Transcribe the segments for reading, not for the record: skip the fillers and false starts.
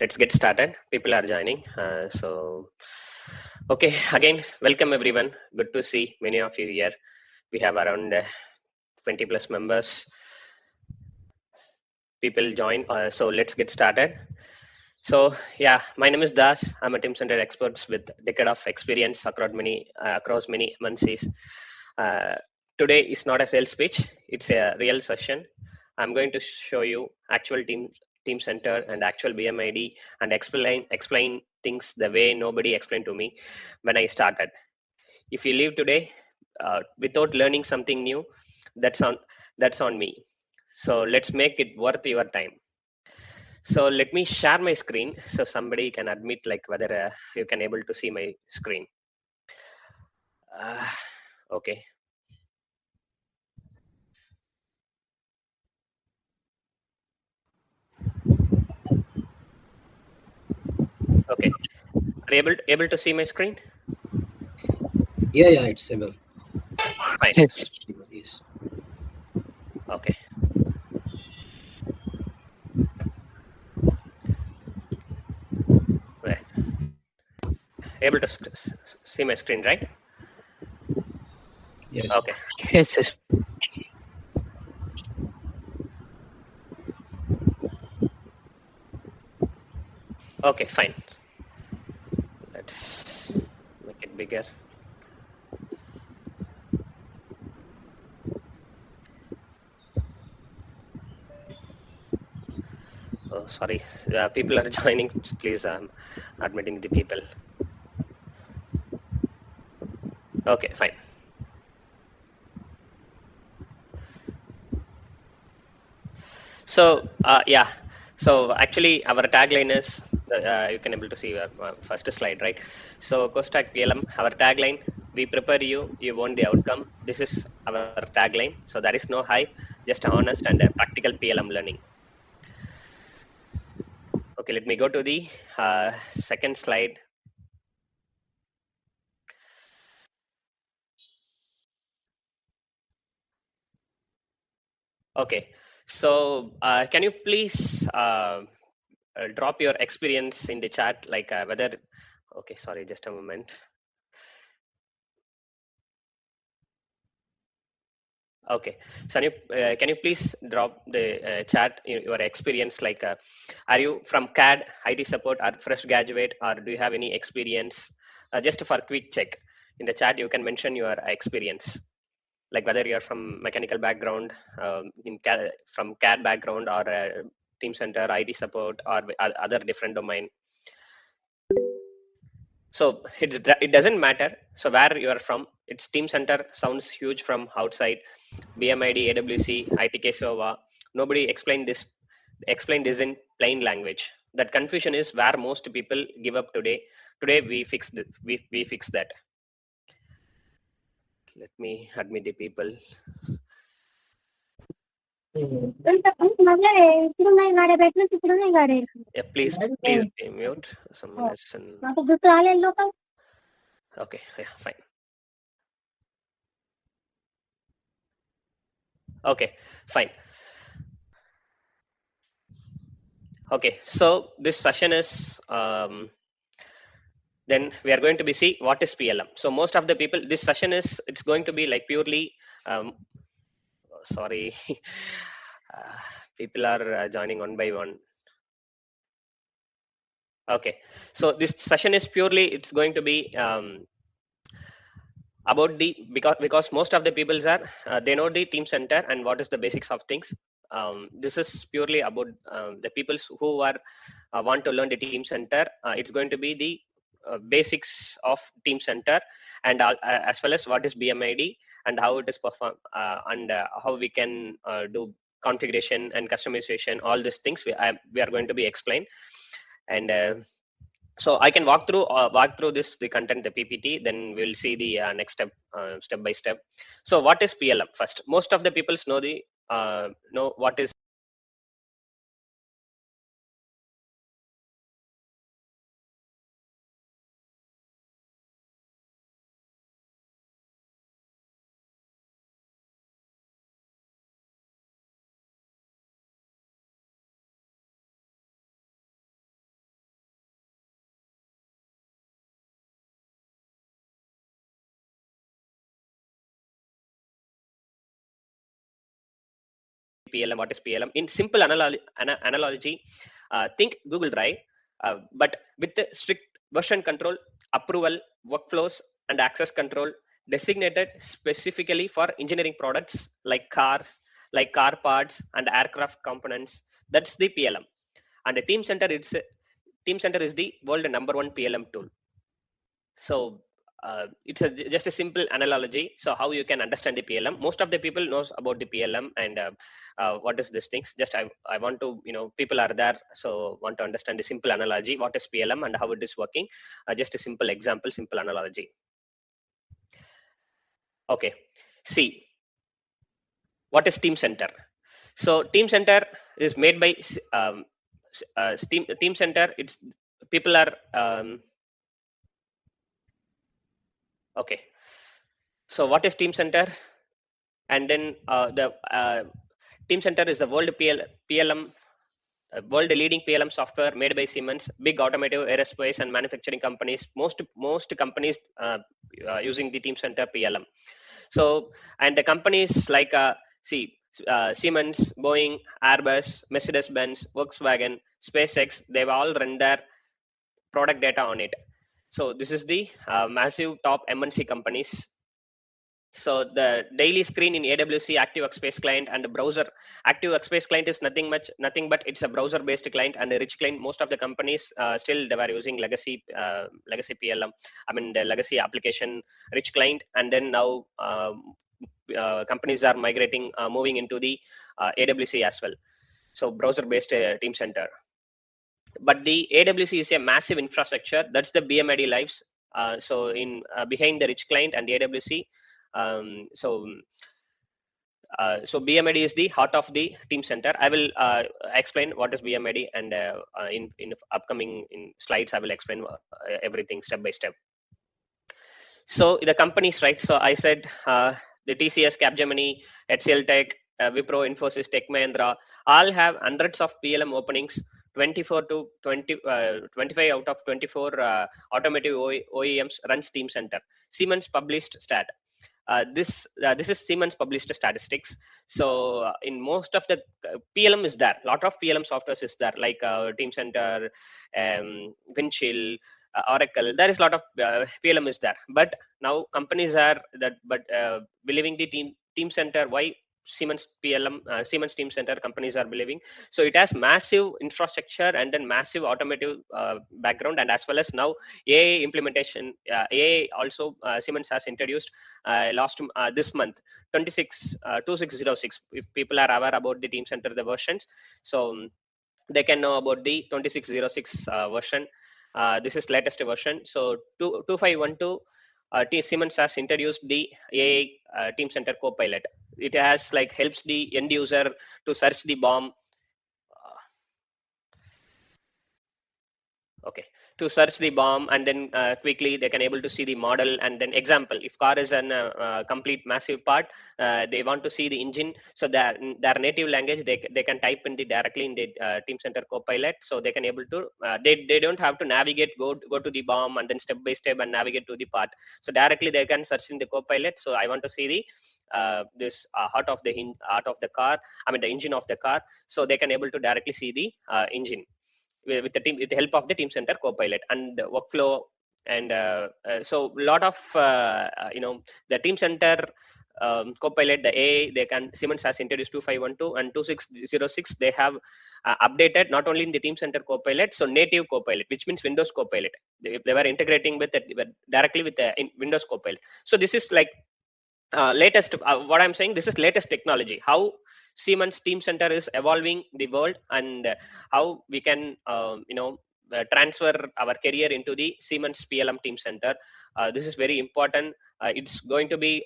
let's get started. People are joining. Okay, again, welcome everyone. Good to see many of you here. We have around 20 plus members. People join. So let's get started. So yeah, my name is Das. I'm a Teamcenter expert with a decade of experience across many MNCs. Today is not a sales pitch. It's a real session. I'm going to show you actual Teamcenter and actual BMIDE and explain things the way nobody explained to me when I started. If you leave today without learning something new, that's on me. So let's make it worth your time. So let me share my screen so somebody can admit like whether you can able to see my screen. Okay. Okay. Are you able to see my screen? Yeah, it's able. Fine. Yes. Okay. Right. Able to see my screen, right? Yes. Okay. Yes, yes. Okay, fine. Let's make it bigger. Oh, sorry. People are joining. Please, admitting the people. Okay, fine. So yeah. So actually, our tagline is you can able to see our first slide, right? So CoreStack PLM, our tagline: we prepare you, you want the outcome. This is our tagline. So there is no hype, just honest and practical PLM learning. Okay, let me go to the second slide. Okay, so can you please drop your experience in the chat, like whether, okay, sorry, just a moment. Okay, so can you please drop the chat your experience, like are you from CAD, IT support, or fresh graduate, or do you have any experience? Just for a quick check in the chat, you can mention your experience, like whether you're from mechanical background, from CAD background, or Teamcenter, IT support, or other different domain. So it doesn't matter. So where you are from, it's Teamcenter sounds huge from outside. BMIDE, AWC, ITK SOA. Nobody explained this in plain language. That confusion is where most people give up today. Today we fix we fix that. Let me admit the people. Yeah, please be mute. Someone is in... Okay, yeah, fine. Okay, fine. Okay, so this session is then we are going to be see what is PLM. So most of the people, this session is, it's going to be like purely sorry, people are joining one by one. Okay, so this session is purely, it's going to be about the, because most of the peoples are they know the Teamcenter and what is the basics of things. This is purely about the peoples who are want to learn the Teamcenter. It's going to be the basics of Teamcenter, and as well as what is BMID and how it is performed, and how we can do configuration and customization. All these things we are going to be explained, and so I can walk through this, the content, the PPT. Then we'll see the next step by step. So what is PLM? First, most of the people know what is PLM, what is PLM. In simple analogy, think Google Drive, but with the strict version control, approval, workflows, and access control designated specifically for engineering products like cars, like car parts and aircraft components. That's the PLM. And the Teamcenter is the world #1 PLM tool. So it's just a simple analogy. So how you can understand the PLM. Most of the people knows about the PLM and what is these things. Just I want to, people are there, so want to understand the simple analogy. What is PLM and how it is working? Just a simple example, simple analogy. Okay, see, what is Teamcenter? So Teamcenter is made by Teamcenter. It's people are okay. So what is Teamcenter? And then the Teamcenter is the PLM, world leading PLM software made by Siemens, big automotive, aerospace, and manufacturing companies. Most companies using the Teamcenter PLM. So, and the companies like Siemens, Boeing, Airbus, Mercedes-Benz, Volkswagen, SpaceX, they've all run their product data on it. So this is the massive top MNC companies. So the daily screen in AWC Active Workspace client and the browser. Active Workspace client is nothing but it's a browser based client and a rich client. Most of the companies still they were using legacy PLM. I mean the legacy application rich client, and then now companies are migrating, moving into the AWC as well. So browser based Teamcenter. But the AWC is a massive infrastructure. That's the BMIDE lives. So in behind the rich client and the AWC. So BMIDE is the heart of the Teamcenter. I will explain what is BMIDE, and in upcoming slides I will explain everything step by step. So the companies, right? So I said the TCS, Capgemini, HCL Tech, Wipro, Infosys, Tech Mahindra, all have hundreds of PLM openings. 24 to 25 out of 24 automotive OEMs runs Teamcenter. Siemens published stat. This is Siemens published statistics. So in most of the PLM is there. A lot of PLM softwares is there, like Teamcenter, Windchill, Oracle. There is a lot of PLM is there. But now companies are believing the Teamcenter. Why Siemens PLM, Siemens Teamcenter companies are believing? So it has massive infrastructure and then massive automotive background, and as well as now AI implementation. AI also Siemens has introduced this month 2606. If people are aware about the Teamcenter the versions, so they can know about the 2606 version. This is latest version. So 2512 Siemens has introduced the AI Teamcenter Copilot. It has like helps the end user to search the BOM. Okay, to search the BOM, and then quickly they can able to see the model. And then example, if car is an complete massive part, they want to see the engine, so their native language they can type in directly in the Teamcenter Copilot, so they can able to they don't have to navigate, go to the BOM and then step by step and navigate to the part. So directly they can search in the Copilot. So I want to see the this heart of the car, I mean the engine of the car, so they can able to directly see the engine with the help of the Teamcenter Copilot and workflow. And so a lot of the Teamcenter Copilot, the AI, Siemens has introduced 2512 and 2606. They have updated not only in the Teamcenter Copilot, so native Copilot, which means Windows Copilot. They were integrating with it directly with the Windows Copilot. So this is like latest. What I'm saying, this is latest technology. How Siemens Teamcenter is evolving the world, and how we can transfer our career into the Siemens PLM Teamcenter. This is very important. It's going to be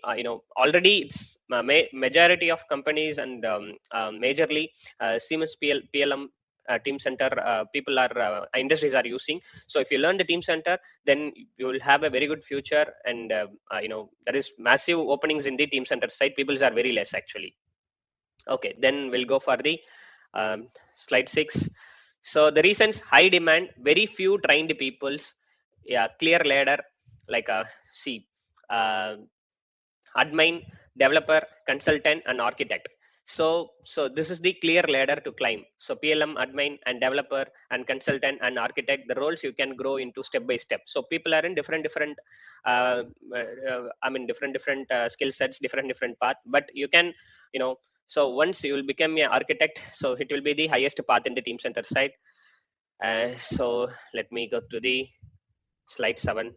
already it's majority of companies, and majorly Siemens PLM Teamcenter people are industries are using. So if you learn the Teamcenter, then you will have a very good future. And there is massive openings in the Teamcenter side. People are very less actually. Okay, then we'll go for the slide 6. So the reasons: high demand, very few trained peoples, clear ladder, like admin, developer, consultant, and architect. So this is the clear ladder to climb. So PLM admin and developer and consultant and architect, the roles you can grow into step by step. So people are in different different skill sets, different path, but you can, so once you will become an architect, so it will be the highest path in the Teamcenter side. So let me go to the slide 7.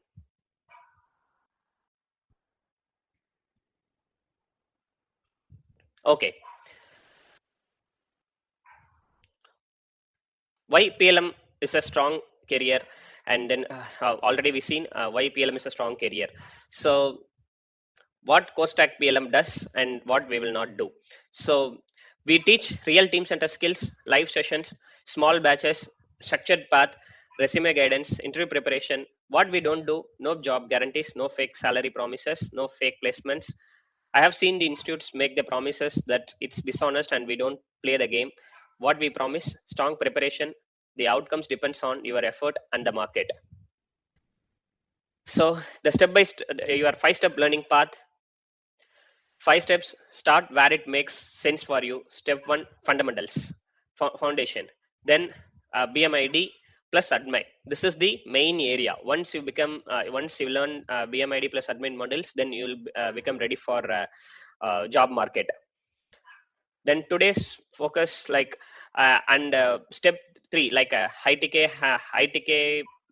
Okay, why PLM is a strong career, and then already we seen why PLM is a strong career. So what CoreStack PLM does and what we will not do. So we teach real Teamcenter skills, live sessions, small batches, structured path, resume guidance, interview preparation. What we don't do, no job guarantees, no fake salary promises, no fake placements. I have seen the institutes make the promises that it's dishonest and we don't play the game. What we promise, strong preparation. The outcomes depends on your effort and the market. So the your 5-step learning path. 5 steps, start where it makes sense for you. Step 1, fundamentals, foundation. Then BMID plus admin. This is the main area. Once you learn BMID plus admin models, then you'll become ready for job market. Then today's focus, like step 3, like ITK,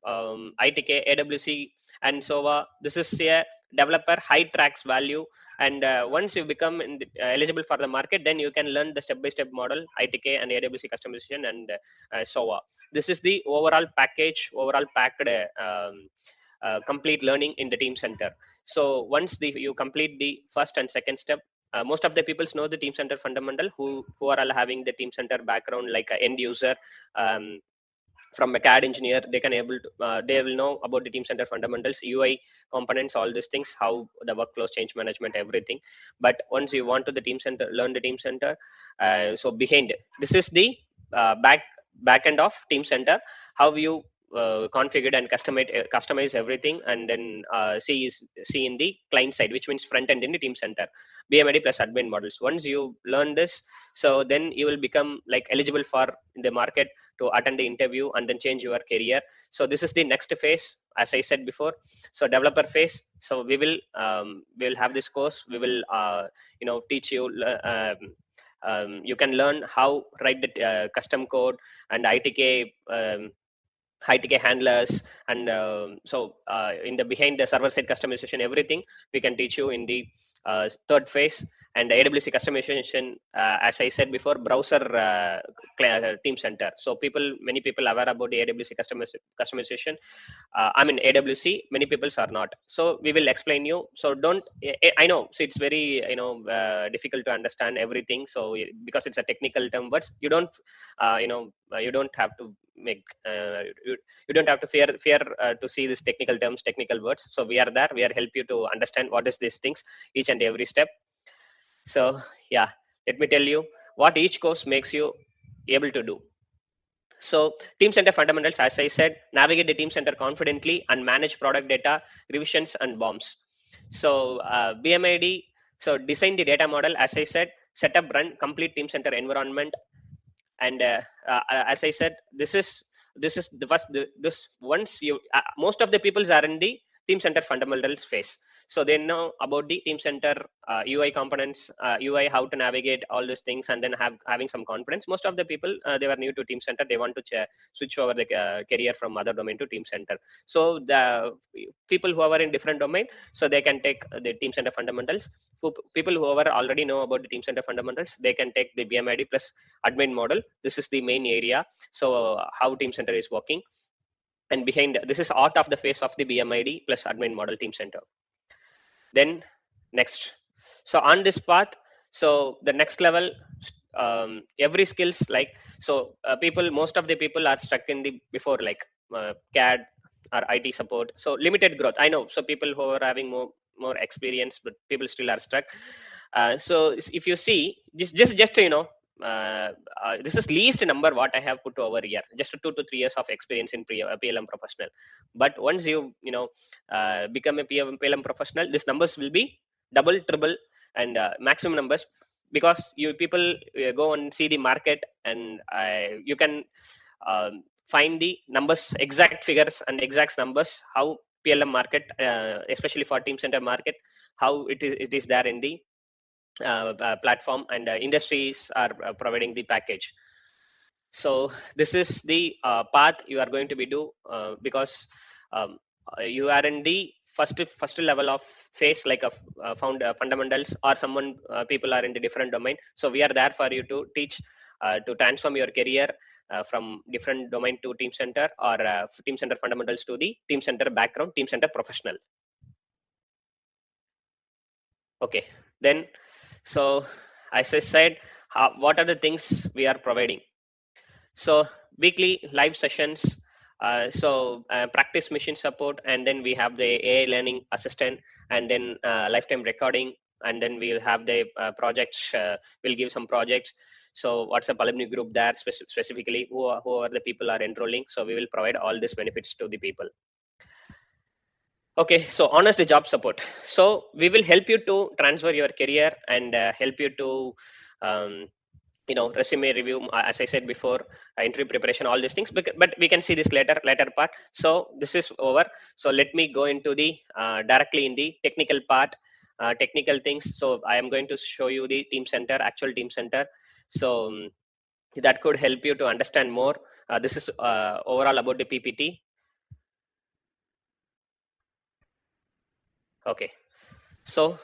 AWC, and SOA. This is a developer high tracks value, and once you become eligible for the market, then you can learn the step-by-step model, ITK and AWC customization, and SOA. This is the overall package, overall packed complete learning in the Teamcenter. So once you complete the first and second step, most of the people know the Teamcenter fundamental who are all having the Teamcenter background, like an end user. From a CAD engineer, they can able to, they will know about the Teamcenter fundamentals, UI components, all these things, how the workflows, change management, everything. But once you want to learn the Teamcenter, so behind it, this is the back end of Teamcenter, how you configure and customize everything, and then see in the client side, which means front end in the Teamcenter, BMID plus admin models. Once you learn this, so then you will become like eligible for the market to attend the interview and then change your career. So this is the next phase, as I said before. So developer phase. So we will have this course. We will teach you. You can learn how write the custom code and ITK handlers, and in the behind the server side customization, everything we can teach you in the third phase. And the AWC customization, as I said before, browser Teamcenter. So many people are aware about the AWC customization. AWC, many people are not. So we will explain you. So I know, so it's very difficult to understand everything. So because it's a technical term, but you don't you don't have to make you don't have to fear to see these technical terms, technical words. So we are there. We are help you to understand what is these things, each and every step. So yeah, let me tell you what each course makes you able to do. So Teamcenter fundamentals, as I said, navigate the Teamcenter confidently and manage product data, revisions, and bombs. So BMID, so design the data model, as I said, set up, run complete Teamcenter environment. And as I said, this is the first. This once you most of the peoples are in the Teamcenter fundamentals phase, so they know about the Teamcenter UI components, UI, how to navigate all these things, and then having some confidence. Most of the people they were new to Teamcenter, they want to switch over the career from other domain to Teamcenter. So the people who are in different domain, so they can take the Teamcenter fundamentals. People who already know about the Teamcenter fundamentals, they can take the BMID plus admin model. This is the main area. So how Teamcenter is working. And behind this is out of the face of the BMID plus admin model Teamcenter. Then next, so on this path, so the next level, every skills, like so most of the people are stuck in the before, like CAD or IT support. So limited growth, I know. So people who are having more experience, but people still are stuck. So if you see just this is least number what I have put over here, just 2 to 3 years of experience in PLM professional. But once you become a PLM professional, these numbers will be double, triple, and maximum numbers because you people go and see the market, and you can find the numbers, exact figures and exact numbers, how PLM market, especially for Teamcenter market, how it is there in the platform, and industries are providing the package. So this is the path you are going to be do, because you are in the first level of phase, like a fundamentals, or someone people are in the different domain. So we are there for you to teach, to transform your career from different domain to Teamcenter, or Teamcenter fundamentals to the Teamcenter background, Teamcenter professional. Okay, then, so as I said, what are the things we are providing? So weekly live sessions, practice machine support, and then we have the AI learning assistant, and then lifetime recording, and then we'll have the projects. We'll give some projects. So WhatsApp alumni group there, specifically who are the people are enrolling. So we will provide all these benefits to the people. Okay, so honest job support. So we will help you to transfer your career, and help you to resume review, as I said before, interview preparation, all these things, but we can see this later part. So this is over. So let me go into the directly in the technical part, technical things. So I am going to show you the Teamcenter, actual Teamcenter. So that could help you to understand more. This is overall about the PPT. Okay, so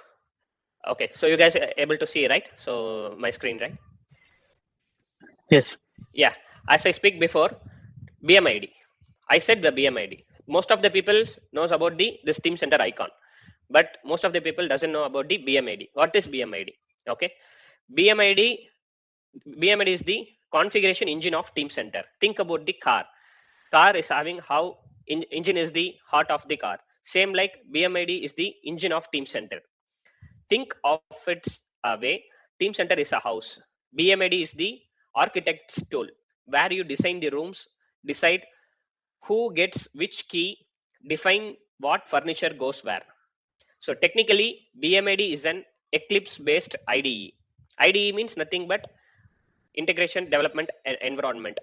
you guys are able to see, right? So my screen, right? Yes. Yeah, as I speak before, BMIDE. I said the BMIDE. Most of the people knows about this Teamcenter icon, but most of the people doesn't know about the BMIDE. What is BMIDE? Okay, BMIDE is the configuration engine of Teamcenter. Think about the car. Car is having how engine is the heart of the car. Same like BMIDE is the engine of Teamcenter. Think of its way. Teamcenter is a house. BMIDE is the architect's tool, where you design the rooms, decide who gets which key, define what furniture goes where. So technically, BMIDE is an Eclipse-based IDE. IDE means nothing but integration development environment,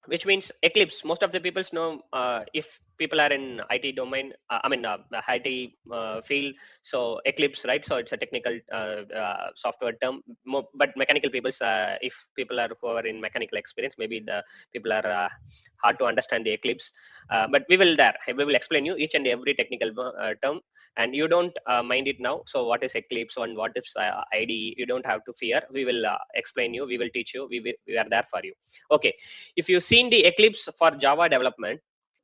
which means Eclipse. Most of the people know, if people are in IT domain, IT field, so Eclipse, right? So it's a technical software term, but mechanical people, if people are who are in mechanical experience, maybe the people are hard to understand the Eclipse, but we will explain you each and every technical term, and you don't mind it now. So what is Eclipse and what is IDE? You don't have to fear. We will explain you. We will teach you. We are there for you. Okay, if you've seen the Eclipse for Java development,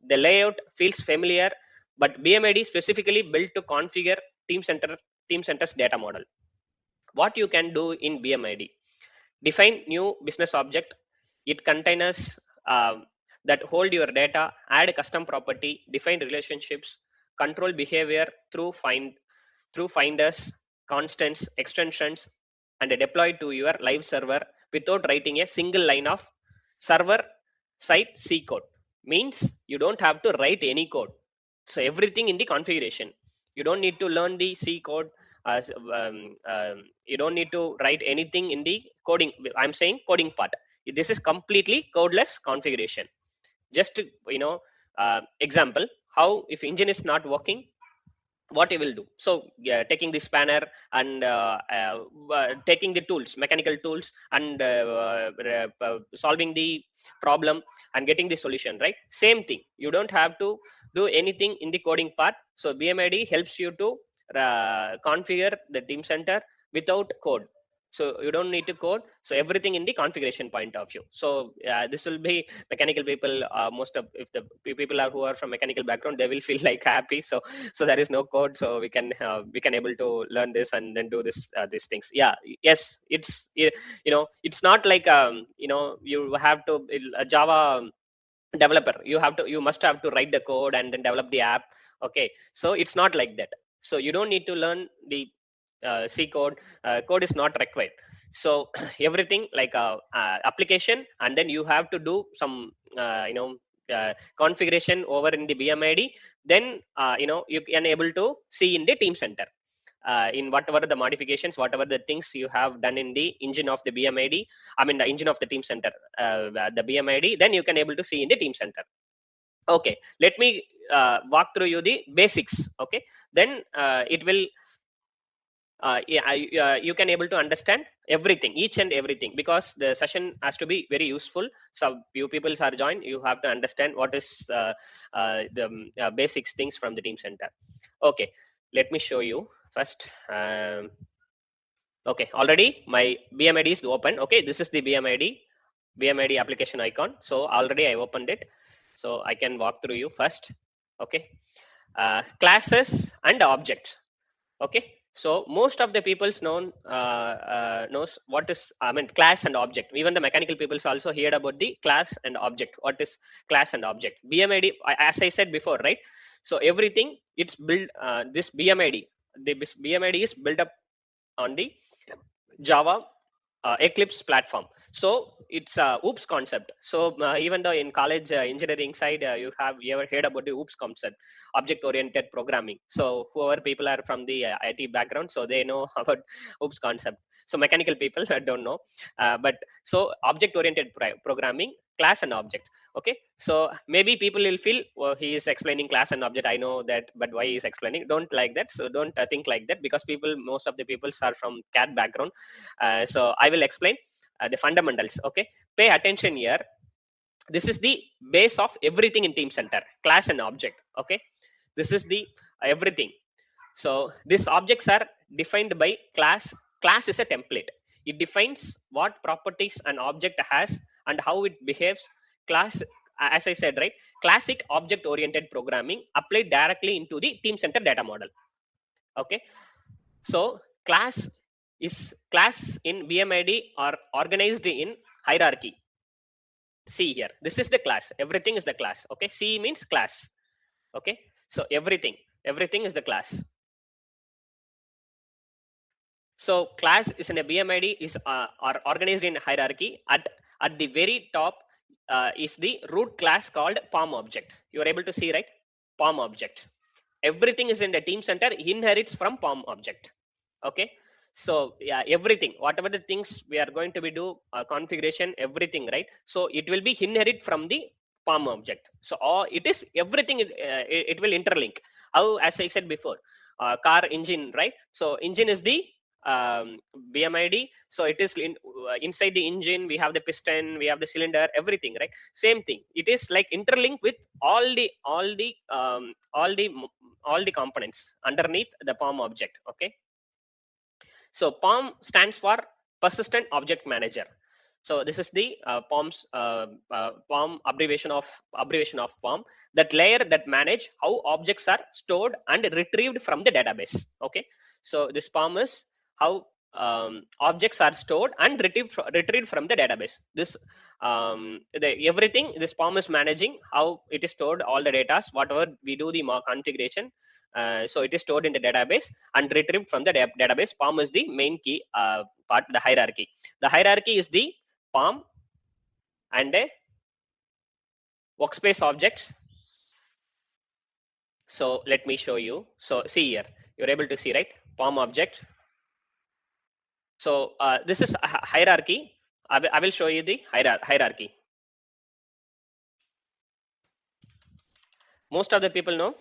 the layout feels familiar, but BMIDE specifically built to configure Teamcenter's data model. What you can do in BMIDE: define new business object. It containers that hold your data, add custom property, define relationships, control behavior through finders, constants, extensions, and deploy to your live server without writing a single line of server side C code. Means you don't have to write any code. So everything in the configuration. You don't need to learn the C code. You don't need to write anything in the coding. I'm saying coding part. This is completely codeless configuration. Just example, how if engine is not working, what you will do. So taking the spanner and taking the tools, mechanical tools, and solving the problem and getting the solution, right? Same thing. You don't have to do anything in the coding part. So BMIDE helps you to configure the Teamcenter without code. So you don't need to code. So everything in the configuration point of view. So this will be mechanical people. Most of, if the people are who are from mechanical background, they will feel like happy. So there is no code. So we can able to learn this and then do this these things. Yeah. Yes. It's it's not like you have to a Java developer. You must have to write the code and then develop the app. Okay. So it's not like that. So you don't need to learn the C code. Code is not required. So everything like application, and then you have to do some configuration over in the BMIDE. Then you can able to see in the Teamcenter. in whatever the modifications, whatever the things you have done in the engine of the BMID, I mean the engine of the Teamcenter, the BMID, then you can able to see in the Teamcenter. Okay, let me walk through you the basics. Okay, then it will you can able to understand everything, each and everything, because the session has to be very useful. So few people are joined, you have to understand what is the basics things from the Teamcenter. Okay, let me show you first. Okay, already my BMID is open. Okay, this is the BMID application icon. So already I opened it, so I can walk through you first. Okay, classes and objects. Okay, so most of the people's knows what is, I mean, class and object. Even the mechanical people's also heard about the class and object. What is class and object? BMID, as I said before, right? So everything it's built, this this BMID is built up on the Java Eclipse platform. So it's a OOPS concept. So even though in college engineering side, you ever heard about the OOPS concept, object oriented programming. So whoever people are from the IT background, so they know about OOPS concept. So mechanical people don't know, but so object oriented programming, class and object. Okay, so maybe people will feel, well, he is explaining class and object, I know that, but why he is explaining? Don't like that. So don't think like that, because most of the people are from CAD background. So I will explain the fundamentals. Okay, pay attention here. This is the base of everything in Teamcenter, class and object. Okay, this is the everything. So these objects are defined by class. Class is a template. It defines what properties an object has and how it behaves. Class, as I said, right, classic object oriented programming applied directly into the Teamcenter data model. Okay, so class in BMID are organized in hierarchy. See here, this is the class. Everything is the class. Okay, C means class. Okay, so everything is the class. So class is in a BMID is are organized in hierarchy. At the very top is the root class called POM object. You are able to see, right? POM object. Everything is in the Teamcenter inherits from POM object. Okay, so yeah, everything, whatever the things we are going to be do configuration, everything, right? So it will be inherit from the POM object. So it is everything. It will interlink. How, as I said before, car engine, right? So engine is the BMID. So it is inside the engine we have the piston, we have the cylinder, everything, right? Same thing. It is like interlinked with all the components underneath the POM object. Okay, so POM stands for Persistent Object Manager. So this is the POM abbreviation of POM, that layer that manage how objects are stored and retrieved from the database. Okay, so this POM is how objects are stored and retrieved from the database. This everything this POM is managing, how it is stored, all the data, whatever we do the configuration. So it is stored in the database and retrieved from the database. POM is the main key part, the hierarchy. The hierarchy is the POM and a workspace object. So let me show you. So see here, you're able to see, right? POM object. So this is a hierarchy. I will show you the hierarchy. Most of the people know.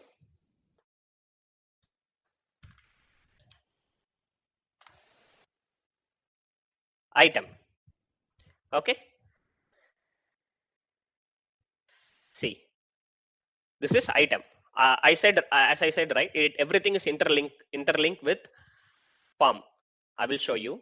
Item. Okay, see, this is item. I said, as I said, right, everything is interlinked with POM. I will show you.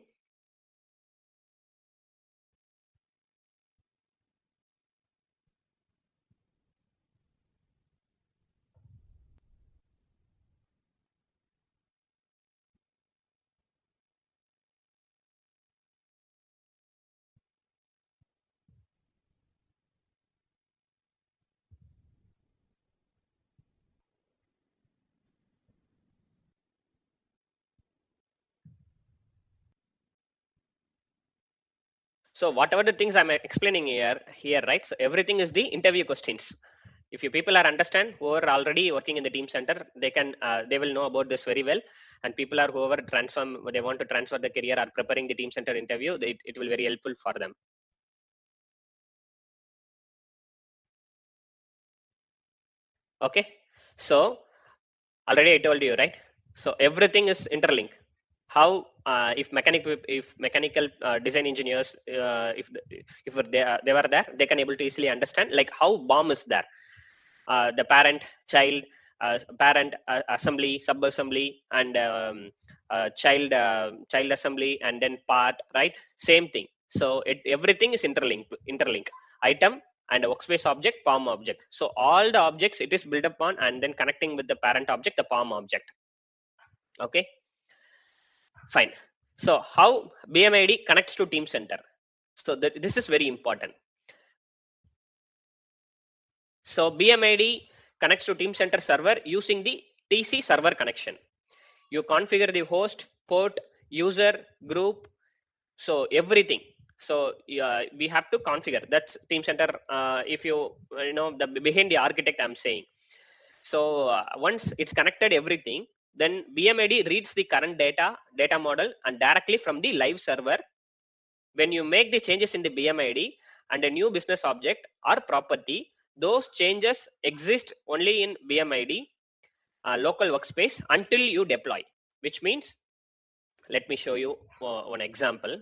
So whatever the things I'm explaining here, right? So everything is the interview questions. If you people are understand, who are already working in the Teamcenter, they will know about this very well. and people are whoever they want to transfer the career are preparing the Teamcenter interview, it will very helpful for them. Okay, so already I told you, right? So everything is interlinked. How if mechanical design engineers, if they were there, they can able to easily understand like how BOM is there. The parent, child, assembly, sub assembly, and child assembly, and then part, right? Same thing. So everything is interlinked. Item and a workspace object, POM object. So all the objects it is built upon, and then connecting with the parent object, the POM object. Okay, fine. So how BMIDE connects to Teamcenter? So this is very important. So BMIDE connects to Teamcenter server using the TC server connection. You configure the host, port, user, group, so everything. So we have to configure. That's Teamcenter. If you know the behind the architect, I'm saying. So once it's connected everything, then BMIDE reads the current data model and directly from the live server. When you make the changes in the BMIDE and a new business object or property, those changes exist only in BMIDE local workspace until you deploy, which means, let me show you one example.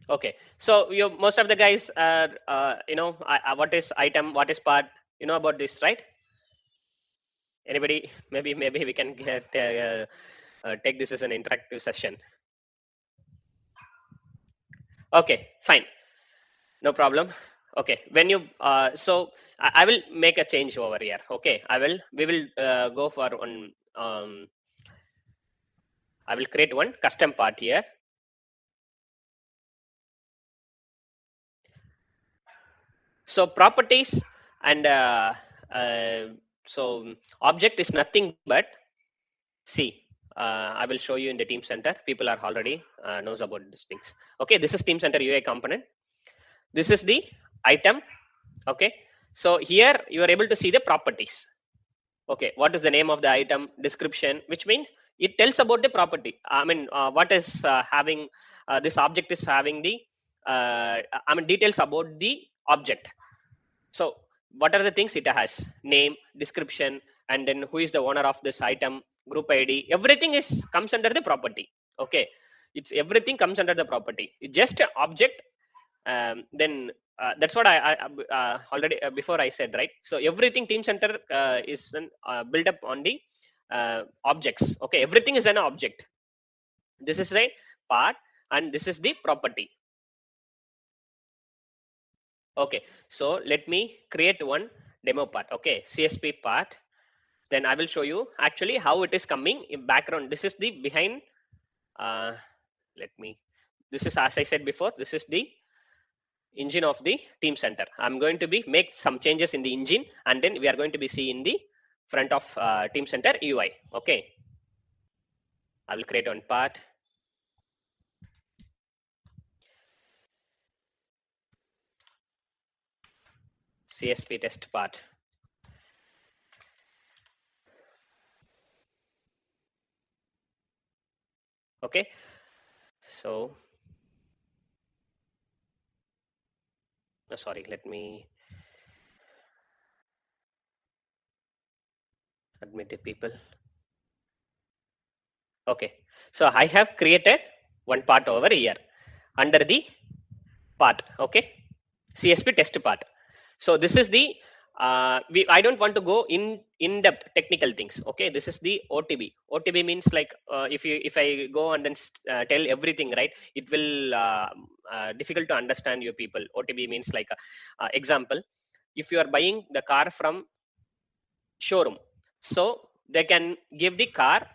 Okay, so most of the guys are what is item, what is part, you know about this, right? Anybody? Maybe we can get take this as an interactive session. Okay, fine, no problem. Okay, when you so I will make a change over here. Okay, we will go for one. I will create one custom part here. So properties and so object is nothing but, see, I will show you in the Teamcenter. People are already knows about these things. Okay, this is Teamcenter UI component. This is the item. Okay, so here you are able to see the properties. Okay, what is the name of the item, description, which means it tells about the property. I mean, what is having this object is having the details about the object. So what are the things it has? Name, description, and then who is the owner of this item, group ID, everything is comes under the property. Okay, it's everything comes under the property. It's just an object. Then that's what I already before I said, right? So everything Teamcenter is built up on the objects. Okay, everything is an object. This is the part, and this is the property. Okay, so let me create one demo part. Okay, CSP part. Then I will show you actually how it is coming in background. This is the behind. This is, as I said before, this is the engine of the Teamcenter. I'm going to be make some changes in the engine, and then we are going to be seeing the front of Teamcenter UI. Okay, I will create one part. CSP test part. Okay, so sorry, let me admit the people. Okay, so I have created one part over here under the part. Okay, CSP test part. So this is the I don't want to go in depth technical things. Okay, this is the OTB. OTB means like if I go and then tell everything, right, it will difficult to understand you people. OTB means like example, if you are buying the car from showroom, so they can give the car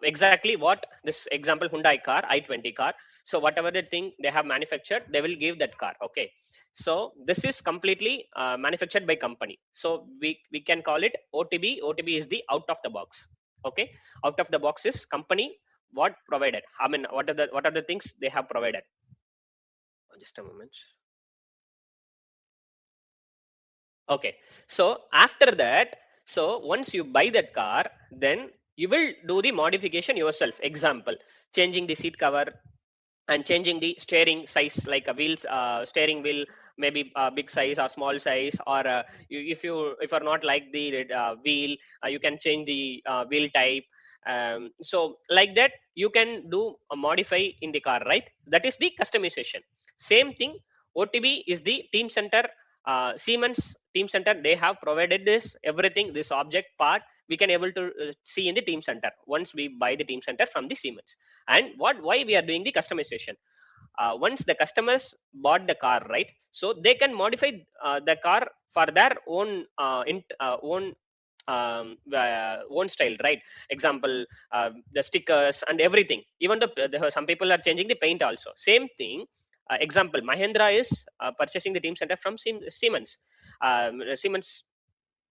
exactly what this example Hyundai car, i20 car. So whatever the thing they have manufactured, they will give that car. Okay, so this is completely manufactured by company. So we can call it OTB. OTB is the out of the box. Okay, out of the box is company what provided. I mean, what are the things they have provided. just a moment. Okay, so after that, so once you buy that car, then you will do the modification yourself. Example, changing the seat cover and changing the steering size, like a wheels, steering wheel, maybe big size or small size, or if you're not like the wheel, you can change the wheel type. So like that, you can do a modify in the car, right? That is the customization. Same thing, OTB is the Teamcenter, Siemens Teamcenter. They have provided this everything, this object part we can able to see in the Teamcenter once we buy the Teamcenter from the Siemens. And why we are doing the customization? Once the customers bought the car, right, so they can modify the car for their own own style, right? Example, the stickers and everything. Even some people are changing the paint also. Same thing. Example, Mahindra is purchasing the Teamcenter from Siemens, Siemens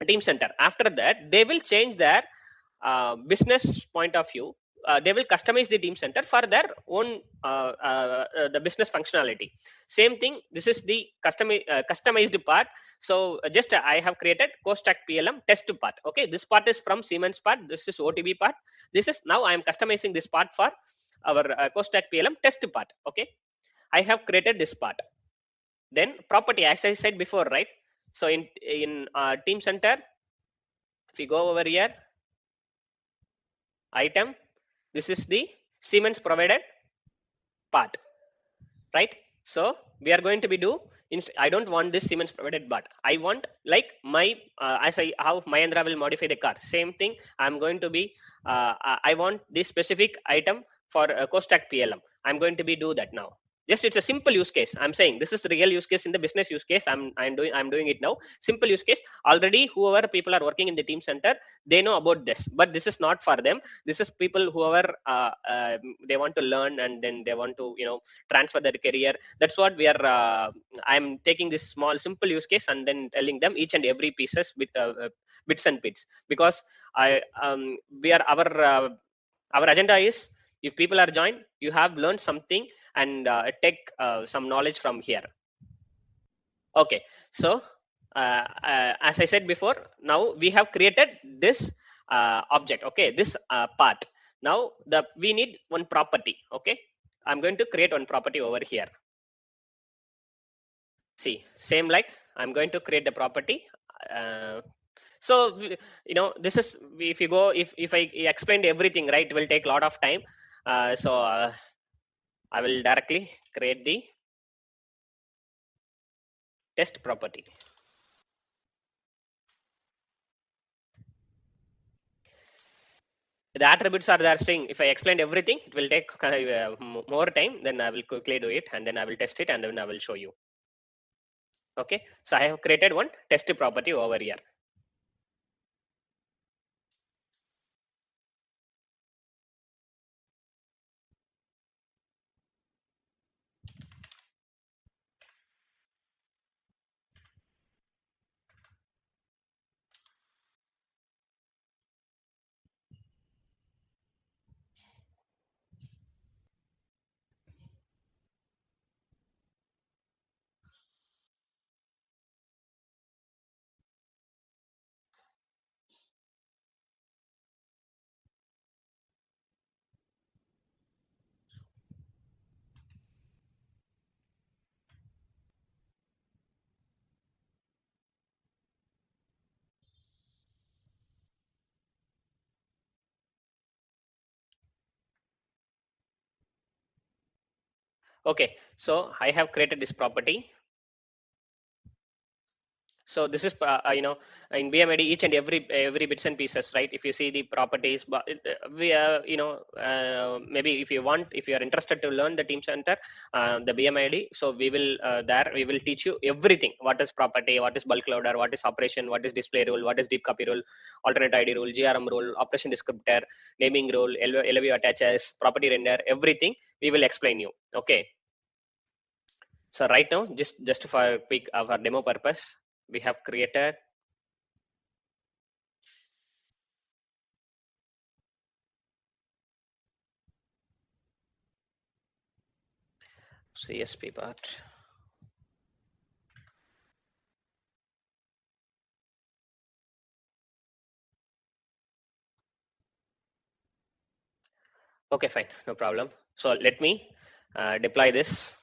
Teamcenter. After that, they will change their business point of view. They will customize the Teamcenter for their own the business functionality. Same thing, this is the customized part. So just I have created CoreStack PLM test part. Okay, this part is from Siemens part, this is OTB part. This is, now I am customizing this part for our CoreStack PLM test part. Okay, I have created this part. Then property, as I said before, right? So in Teamcenter, if you go over here, item, this is the Siemens provided part, right? So we are going to be do, I don't want this Siemens provided part. I want like my as I, how Mahindra will modify the car, same thing I'm going to be I want this specific item for CoreStack PLM. I'm going to be do that now. Just it's a simple use case. I'm saying this is the real use case in the business use case. I'm doing it now. Simple use case. Already whoever people are working in the Teamcenter, they know about this, but this is not for them. This is people whoever they want to learn, and then they want to transfer their career. That's what we are I'm taking this small simple use case and then telling them each and every pieces with bits and bits, because I we are our agenda is, if people are joined, you have learned something and take some knowledge from here. Okay, so as I said before, now we have created this object. Okay, this part. Now we need one property. Okay, I'm going to create one property over here. See, same like I'm going to create the property. So this is, if you go, if I explained everything, right, it will take a lot of time. So I will directly create the test property. The attributes are there string. If I explained everything, it will take more time. Then I will quickly do it, and then I will test it, and then I will show you. Okay, so I have created one test property over here. Okay, so I have created this property. So this is in BMIDE, each and every bits and pieces, right? If you see the properties, but we maybe if you want, if you are interested to learn the Teamcenter, the BMIDE, so we will there we will teach you everything. What is property, what is bulk loader, what is operation, what is display rule, what is deep copy rule, alternate ID rule, GRM rule, operation descriptor, naming rule, LV attaches, property render, everything we will explain you. Okay, so right now, just for quick for demo purpose, we have created CSP part. Okay, fine, no problem. So let me deploy this.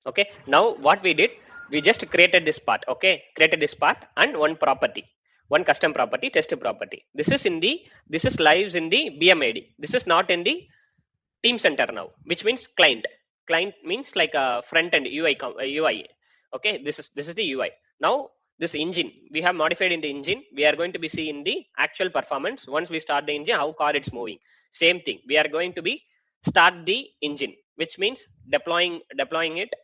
Okay, now what we did, we just created this part. Okay, created this part and one property, one custom property, test property. This is lives in the BMID. This is not in the Teamcenter now, which means client. Client means like a front end UI. Okay, this is the UI. Now this engine we have modified in the engine. We are going to be seeing the actual performance once we start the engine, how car it's moving. Same thing. We are going to be start the engine, which means deploying it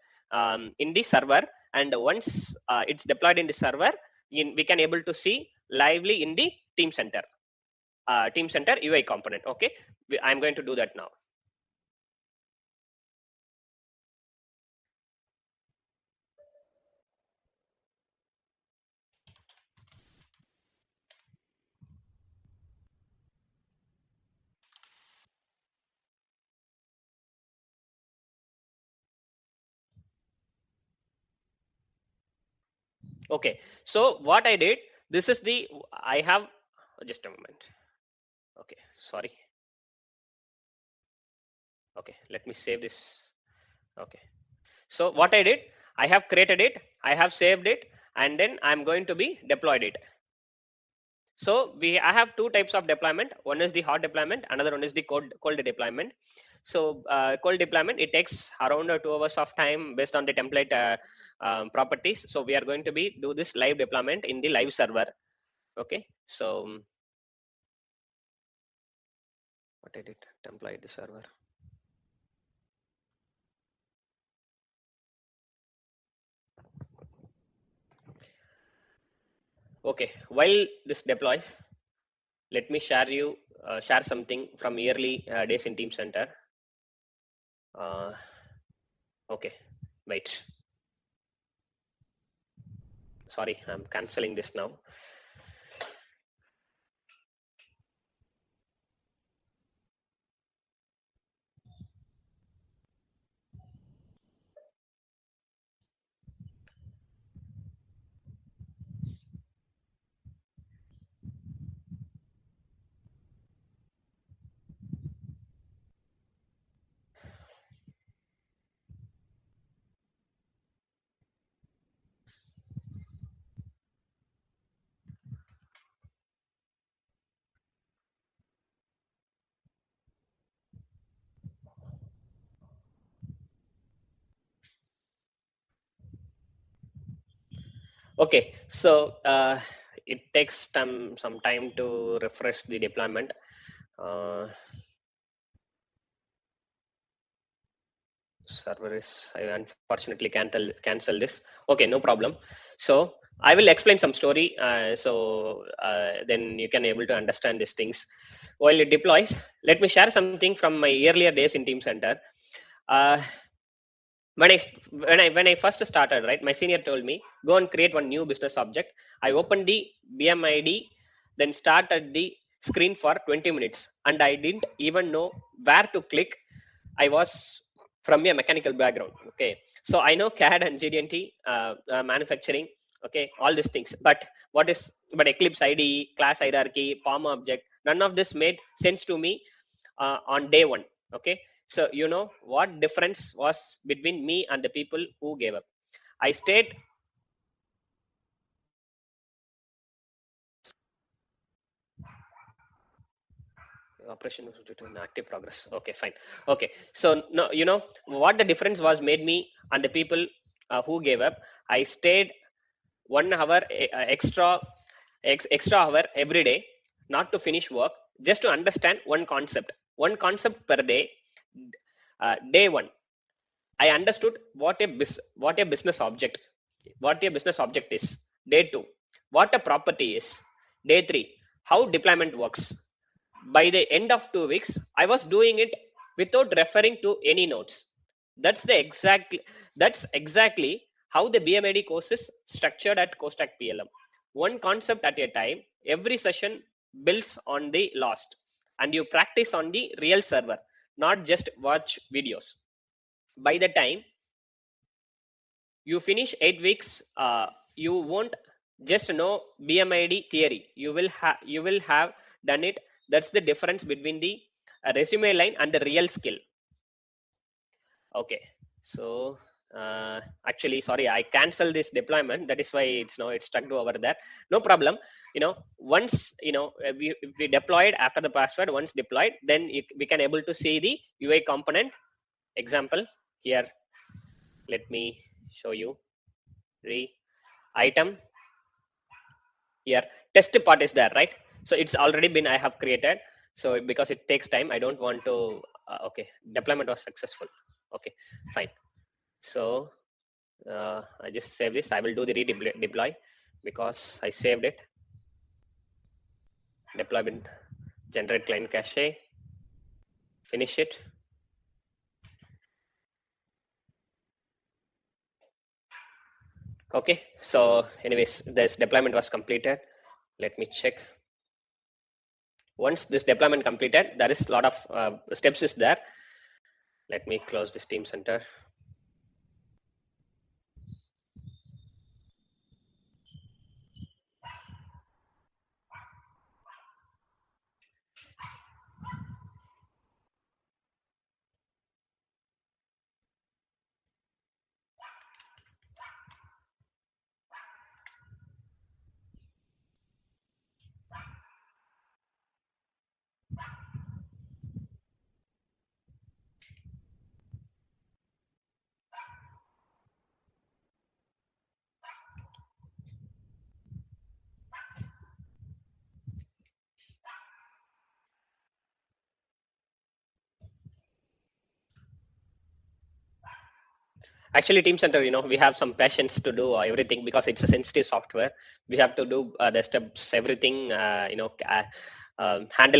in the server, and once it's deployed in the server, we can able to see lively in the Teamcenter UI component. Okay, I'm going to do that now. Okay, so what I did, this is the, I have, just a moment. Okay, sorry. Okay, let me save this. Okay, so what I did, I have created it, I have saved it, and then I'm going to be deployed it. So I have two types of deployment. One is the hot deployment, another one is the cold deployment. So cold deployment, it takes around 2 hours of time based on the template properties. So we are going to be do this live deployment in the live server. Okay, so what I did, template the server. Okay, while this deploys, let me share something from early days in Teamcenter. Okay, wait. Sorry, I'm canceling this now. Okay, so it takes some time to refresh the deployment. Server is, I unfortunately cancel this. Okay, no problem. So I will explain some story. Then you can able to understand these things. While it deploys, let me share something from my earlier days in Teamcenter. When I first started, right, my senior told me go and create one new business object. I opened the BMID, then started the screen for 20 minutes, and I didn't even know where to click. I was from a mechanical background. Okay, so I know CAD and GD&T, manufacturing. Okay, all these things. But Eclipse IDE, class hierarchy, POM object, none of this made sense to me on day one. Okay, so you know what difference was between me and the people who gave up. I stayed. Operation was due to an active progress. Okay, fine. Okay, so no, you know what the difference was made me and the people who gave up. I stayed 1 hour extra hour every day, not to finish work, just to understand one concept per day. Day one, I understood what a business object is. Day two, what a property is. Day three, how deployment works. By the end of 2 weeks, I was doing it without referring to any notes. That's exactly how the BMID course is structured at CoreStack PLM. One concept at a time. Every session builds on the last, and you practice on the real server, not just watch videos. By the time you finish 8 weeks, you won't just know BMID theory. You will have done it. That's the difference between the a resume line and the real skill. Okay, so actually, sorry, I cancelled this deployment. That is why it's stuck over there. No problem. Once if we deployed after the password, once deployed, then we can able to see the UI component example here. Let me show you the item here. Test part is there, right? So it's already been I have created. So because it takes time, I don't want to. Okay, deployment was successful. Okay, fine. So I just save this. I will do the redeploy because I saved it. Deploy bin, generate client cache, finish it. Okay, so anyways, this deployment was completed. Let me check. Once this deployment completed, there is a lot of steps is there. Let me close this Teamcenter. Actually, Teamcenter, we have some patience to do everything because it's a sensitive software. We have to do the steps, everything, handle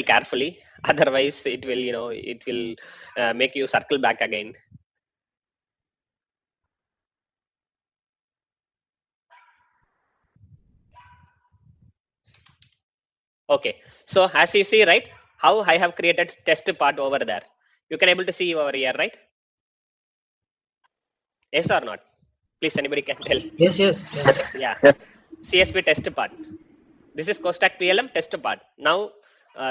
carefully. Otherwise, it will make you circle back again. Okay, so as you see, right, how I have created test part over there. You can able to see over here, right? Yes or not? Please, anybody can tell. Yes. Yeah, CSP test part. This is CoreStack PLM test part. Now,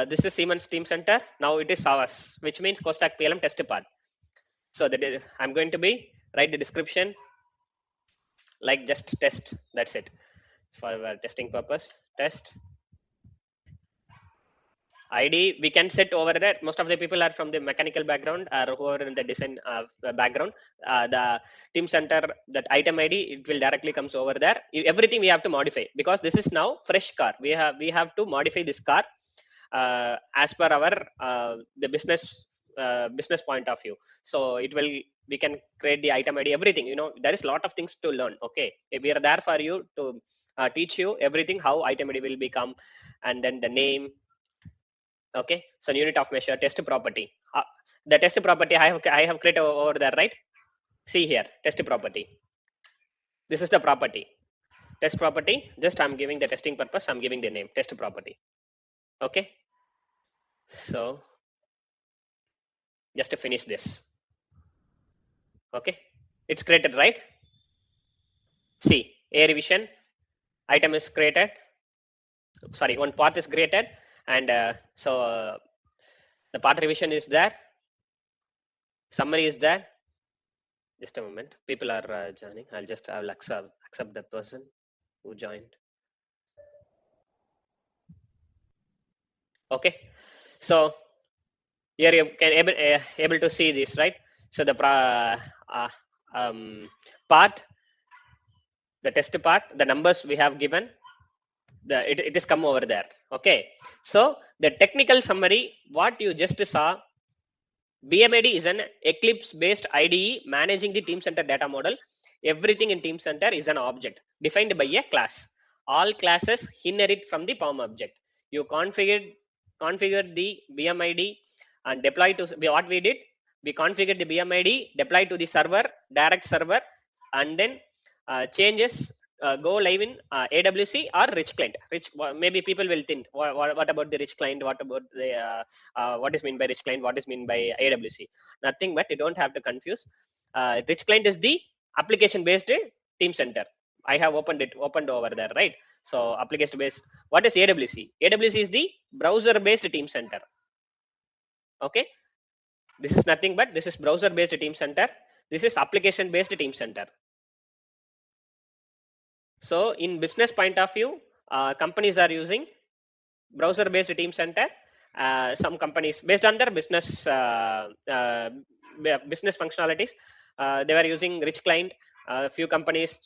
this is Siemens Teamcenter. Now it is ours, which means CoreStack PLM test part. So that is, I'm going to be write the description like just test. That's it for our testing purpose. Test ID we can set over there. Most of the people are from the mechanical background or who are in the design background. The Teamcenter, that item ID, it will directly comes over there. Everything we have to modify because this is now fresh car. We have to modify this car as per our the business point of view. So we can create the item ID, everything. There is a lot of things to learn. Okay, we are there for you to teach you everything how item ID will become, and then the name. Okay, so unit of measure, test property. The test property I have created over there, right? See here, test property. This is the property. Test property. Just I'm giving the testing purpose. I'm giving the name test property. Okay. So just to finish this. Okay, it's created, right? See, A revision item is created. Sorry, one part is created, and the part revision is there. Summary is there. Just a moment. People are joining. I will accept the person who joined. Okay, so here you can able to see this, right? So the part, the test part, the numbers we have given, it is come over there. Okay, so the technical summary, what you just saw, BMIDE is an Eclipse-based IDE managing the Teamcenter data model. Everything in Teamcenter is an object defined by a class. All classes inherit from the POM object. You configured the BMIDE and deploy to what we did. We configured the BMIDE, deploy to the server, direct server, and then changes go live in AWC or rich client. Maybe people will think, what about the rich client? What about the what is mean by rich client? What is mean by AWC? Nothing, but you don't have to confuse. Rich client is the application based Teamcenter. I have opened over there, right? So application based. What is AWC? AWC is the browser based Teamcenter. Okay, this is nothing but this is browser based Teamcenter. This is application based Teamcenter. So in business point of view, companies are using browser based Teamcenter. Some companies based on their business business functionalities, they were using rich client. Few companies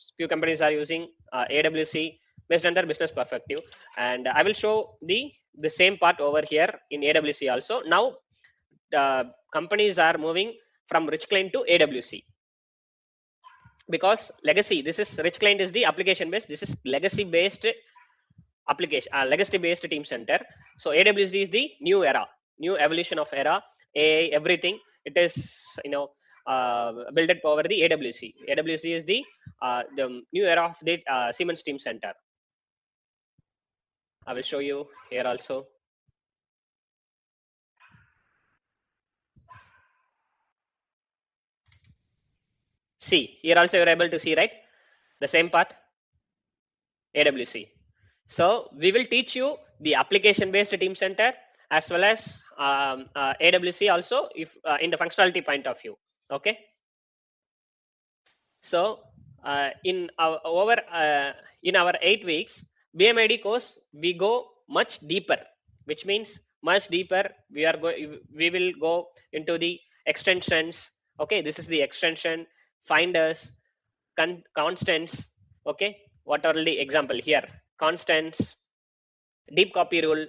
are using AWC based on their business perspective. And I will show the same part over here in AWC also. Now companies are moving from rich client to AWC, because legacy, this is rich client is the application based, this is legacy based application, legacy based Teamcenter. So AWC is the new era, new evolution of era, AI, everything. It is built over the AWC. AWC is the new era of the Siemens Teamcenter. I will show you here also. See, here also you're able to see, right? The same part, AWC. So we will teach you the application-based Teamcenter as well as AWC also, if in the functionality point of view. Okay. So in our 8 weeks BMID course, we go much deeper, which means much deeper. We will go into the extensions. Okay, this is the extension, finders, constants. Okay, what are the example here? Constants, deep copy rule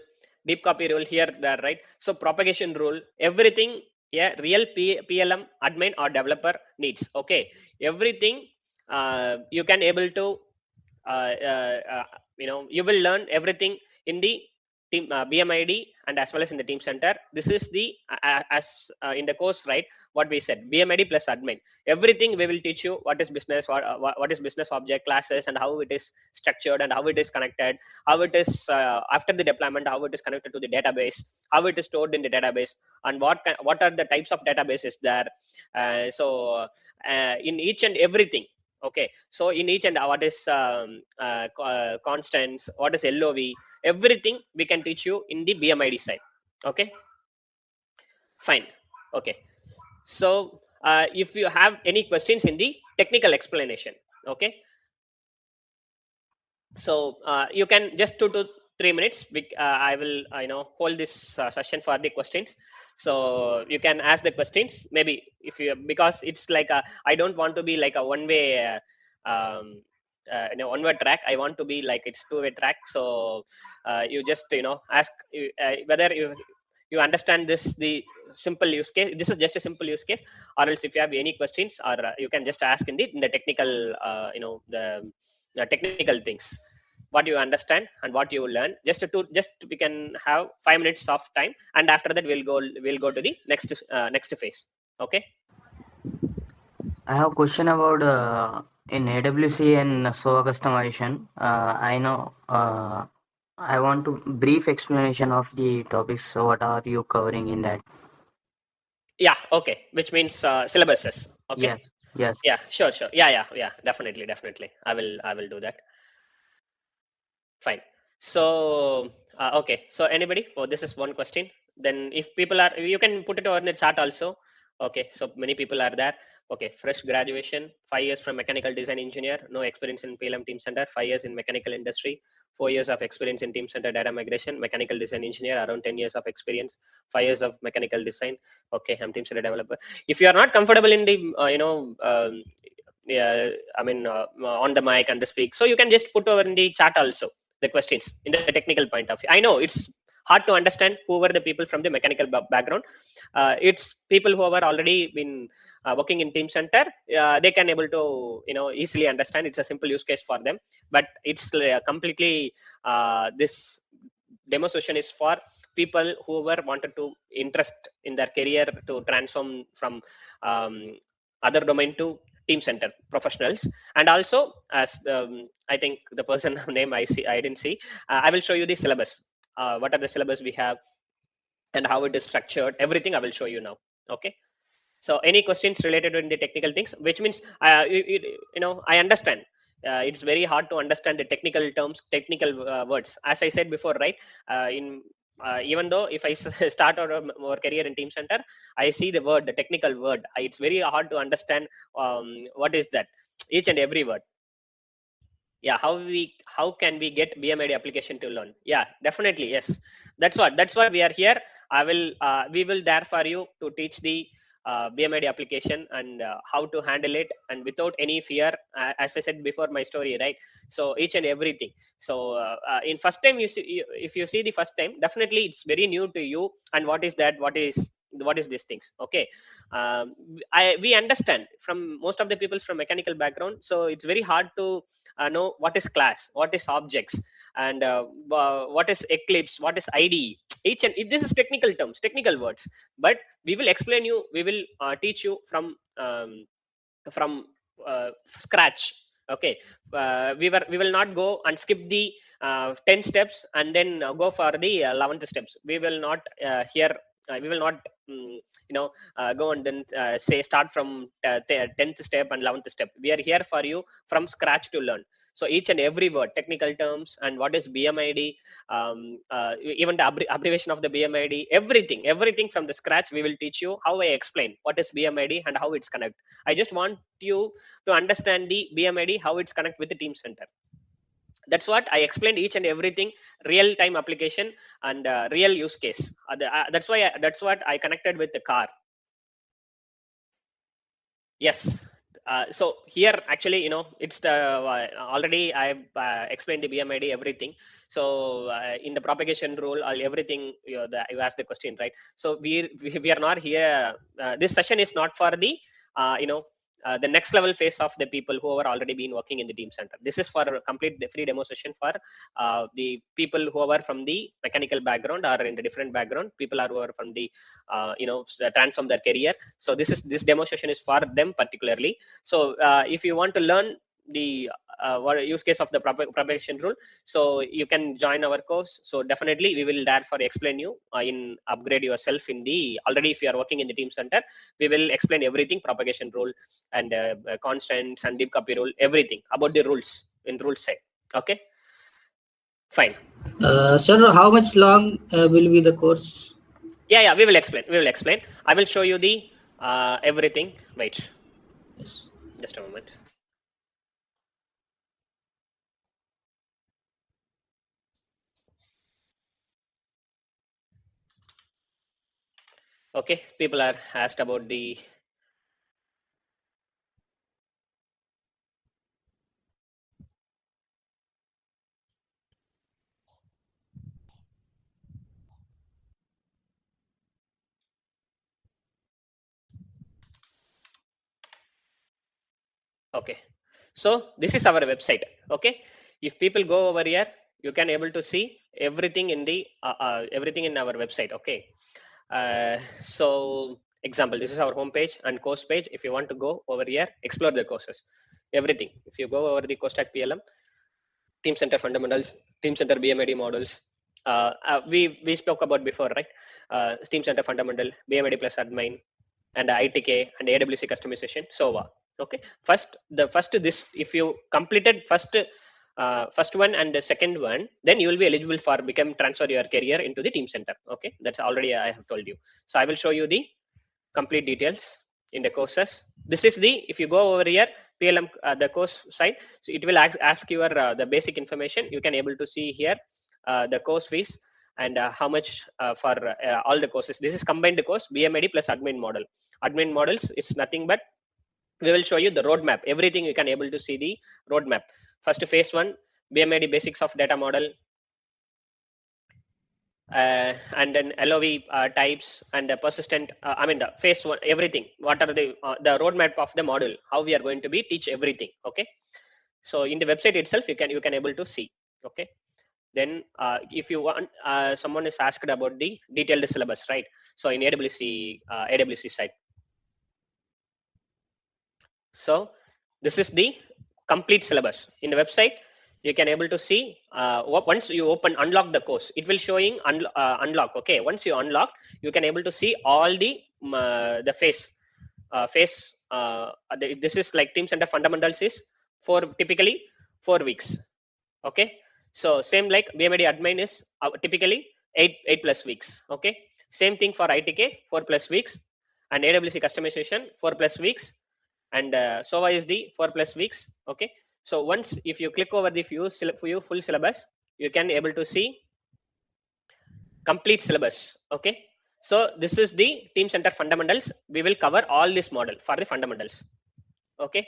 here, there, right? So propagation rule, everything. Yeah, real PLM admin or developer needs. Okay, everything you can able to you will learn everything in the team BMID and as well as in the Teamcenter. This is the as in the course, right? What we said, BMID plus admin, everything we will teach you. What is business, what is business object classes, and how it is structured, and how it is connected, how it is after the deployment, how it is connected to the database, how it is stored in the database, and what are the types of databases there. In each and everything. Okay, so in each and what is constants, what is LOV, everything we can teach you in the BMID side. Okay, fine. Okay, so if you have any questions in the technical explanation, okay, so you can just 2 to 3 minutes. I will hold this session for the questions. So you can ask the questions, maybe, if you, because it's like I don't want to be like a one way one way track. I want to be like it's 2-way track. So you just ask whether you understand the simple use case. This is just a simple use case, or else if you have any questions, or you can just ask in the technical the technical things, what you understand and what you learn. Just we can have 5 minutes of time, and after that we'll go to the next phase. Okay. I have a question about in AWC and SOA customization. I know I want to brief explanation of the topics. So what are you covering in that? Yeah. Okay. Which means syllabuses. Okay. Yes. Yes. Yeah. Sure. Yeah. Definitely. I will do that. Fine. So okay. So anybody? Oh, this is one question. Then if people are, you can put it over in the chat also. Okay. So many people are there. Okay. Fresh graduation, 5 years from mechanical design engineer, no experience in PLM Teamcenter, 5 years in mechanical industry, 4 years of experience in Teamcenter data migration, mechanical design engineer, around 10 years of experience, 5 years of mechanical design. Okay. I'm Teamcenter developer. If you are not comfortable in the yeah, I mean on the mic and the speak, so you can just put over in the chat also the questions in the technical point of view. I know it's hard to understand who were the people from the mechanical background. It's people who have already been working in Teamcenter. They can able to easily understand. It's a simple use case for them, but it's completely this demo session is for people who were wanted to interest in their career to transform from other domain to Teamcenter professionals. And also, as I think the person name I didn't see, I will show you the syllabus. What are the syllabus we have and how it is structured, everything I will show you now. Okay, so any questions related to the technical things, which means I understand it's very hard to understand the technical terms, technical words, as I said before, right? In even though if I start our career in Teamcenter, I see the word, the technical word. It's very hard to understand what is that, each and every word. Yeah, how can we get BMID application to learn? Yeah, definitely, yes. That's what we are here. We will there for you to teach the BMID application and how to handle it, and without any fear, as I said before my story, right? So each and everything. So in first time, if you see the first time, definitely it's very new to you. And what is that, what is these things? Okay. We understand from most of the people from mechanical background, so it's very hard to know what is class, what is objects, and what is Eclipse, what is IDE. Each and this is technical terms, technical words, but we will explain you, we will teach you from scratch. Okay. We will not go and skip the 10 steps and then go for the 11th steps. We will not we will not go and then say start from 10th step and 11th step. We are here for you from scratch to learn. So each and every word, technical terms, and what is BMID, even the abbreviation of the BMID, everything from the scratch, we will teach you. How I explain what is BMID and how it's connect. I just want you to understand the BMID, how it's connect with the Teamcenter. That's what I explained, each and everything, real time application and real use case. That's what I connected with the car. Yes. So here actually, it's the already I've explained the BMID, everything. So in the propagation rule, everything, you asked the question, right? So we are not here. This session is not for the the next level phase of the people who are already been working in the Teamcenter. This is for a complete free demo session for the people who are from the mechanical background or in the different background. People who are from the transform their career. So this demo session is for them particularly. So if you want to learn the what use case of the propagation rule, so you can join our course. So definitely we will therefore explain you in upgrade yourself in the already. If you are working in the Teamcenter, we will explain everything, propagation rule and constants and deep copy rule, everything about the rules in rule set. Okay, fine. Sir, how much long will be the course? Yeah, we will explain. I will show you the everything. Wait. Yes. Just a moment. Okay, people are asked about the okay. So this is our website. Okay, if people go over here, you can able to see everything in the everything in our website. Okay. So example, this is our homepage and course page. If you want to go over here, explore the courses, everything. If you go over the CoreStack PLM, Teamcenter Fundamentals, Teamcenter BMID models, we spoke about before, right? Teamcenter Fundamental, BMID plus admin, and ITK and AWC customization, SOA. Okay, first this, if you completed first one and the second one, then you will be eligible for transfer your career into the Teamcenter. Okay, that's already I have told you. So I will show you the complete details in the courses. This is the, if you go over here, PLM the course site, so it will ask your the basic information. You can able to see here the course fees and how much for all the courses. This is combined course, BMID plus admin model. Admin models is nothing but we will show you the roadmap, everything. You can able to see the roadmap. First phase 1, BMID basics of data model, and then LOV types and persistent. I mean the phase 1, everything. What are the roadmap of the model? How we are going to be teach everything. Okay. So in the website itself, you can able to see. Okay. Then if you want, someone is asked about the detailed syllabus, right? So in AWC side. So this is the complete syllabus in the website. You can able to see once you unlock the course, it will showing unlock. Okay, once you unlock, you can able to see all the phase. This is like Teamcenter Fundamentals is typically 4 weeks. Okay, so same like BMID admin is typically 8 plus weeks. Okay, same thing for ITK, 4 plus weeks, and AWC customization 4 plus weeks, and SOA is the 4 plus weeks. Okay, so once if you click over the full syllabus, you can able to see complete syllabus. Okay, so this is the Teamcenter fundamentals. We will cover all this model for the fundamentals. Okay,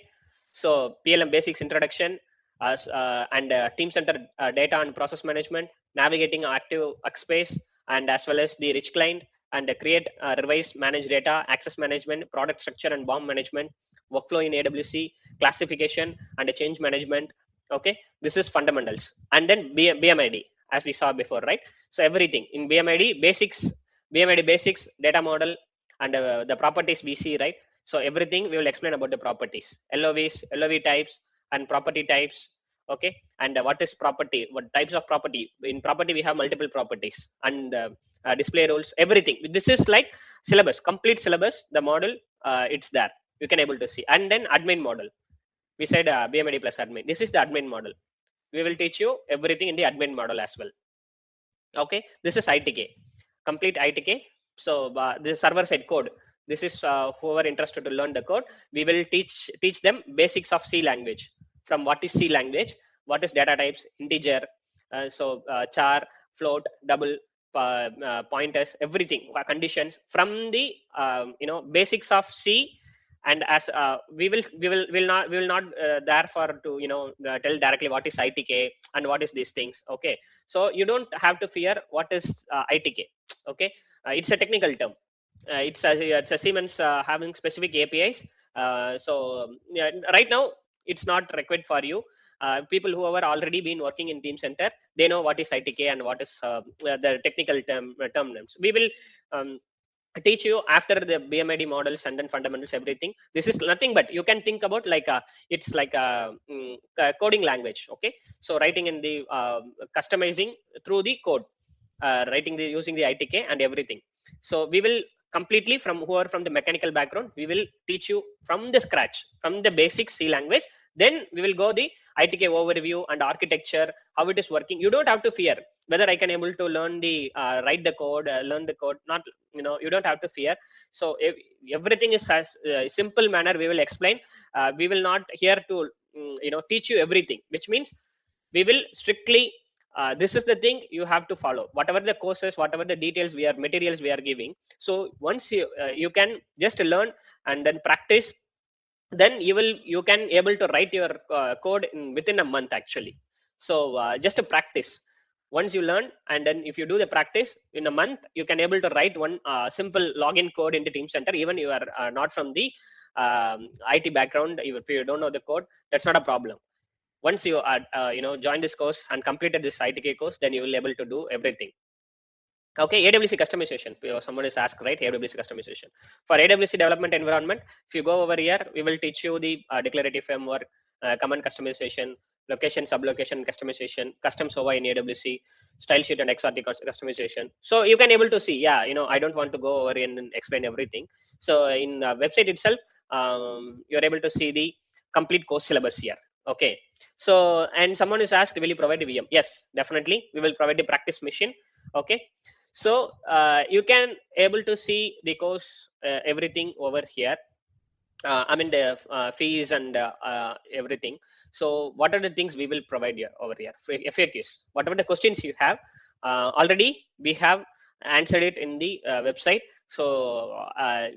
so PLM basics introduction, and Teamcenter data and process management, navigating active workspace, and as well as the rich client, and create, revise, manage data, access management, product structure and BOM management, workflow in AWC, classification and change management. Okay, this is fundamentals. And then BMID, as we saw before, right? So everything in BMID basics, data model, and the properties we see, right? So everything we will explain about the properties, LOVs, LOV types, and property types. Okay, and what is property, what types of property. In property we have multiple properties, and display rules, everything. This is like syllabus, complete syllabus, the model, it's there, you can able to see. And then admin model, we said BMID plus admin. This is the admin model. We will teach you everything in the admin model as well. Okay, this is ITK, complete ITK. So this server side code. This is whoever interested to learn the code, we will teach them basics of C language. From what is C language, what is data types, integer, char, float, double, pointers, everything, conditions from the basics of C. And as we will not there for to tell directly what is ITK and what is these things. Okay, so you don't have to fear what is ITK. Okay, it's a technical term. It's a Siemens having specific APIs. Yeah, right now it's not required for you. People who have already been working in Teamcenter, they know what is ITK and what is the technical term names. We will teach you after the BMID models and then fundamentals, everything. This is nothing but you can think about like it's like a coding language. Okay, so writing in the customizing through the code, writing the using the ITK and everything. So we will completely from whoever from the mechanical background, we will teach you from the scratch, from the basic C language. Then we will go the ITK overview and architecture, how it is working. You don't have to fear whether I can able to learn the write the code, learn the code. Not you don't have to fear. So everything is as simple manner we will explain. We will not here to teach you everything, which means we will strictly this is the thing you have to follow, whatever the courses, whatever the details we are materials we are giving. So once you can just learn and then practice, then you can able to write your code within a month actually. So just to practice, once you learn and then if you do the practice in a month, you can able to write one simple login code into Teamcenter. Even you are not from the IT background, if you don't know the code, that's not a problem. Once you join this course and completed this ITK course, then you will able to do everything. Okay, AWC customization. Someone is asked, right? AWC customization. For AWC development environment, if you go over here, we will teach you the declarative framework, command customization, location, sublocation customization, custom SOA in AWC, style sheet and XRT customization. So you can able to see, yeah, I don't want to go over and explain everything. So in the website itself, you're able to see the complete course syllabus here. Okay. So, and someone is asked, will you provide a VM? Yes, definitely. We will provide a practice machine. Okay. So you can able to see the course, everything over here. I mean the fees and everything. So what are the things we will provide here over here? FAQs, whatever the questions you have, already we have answered it in the website. So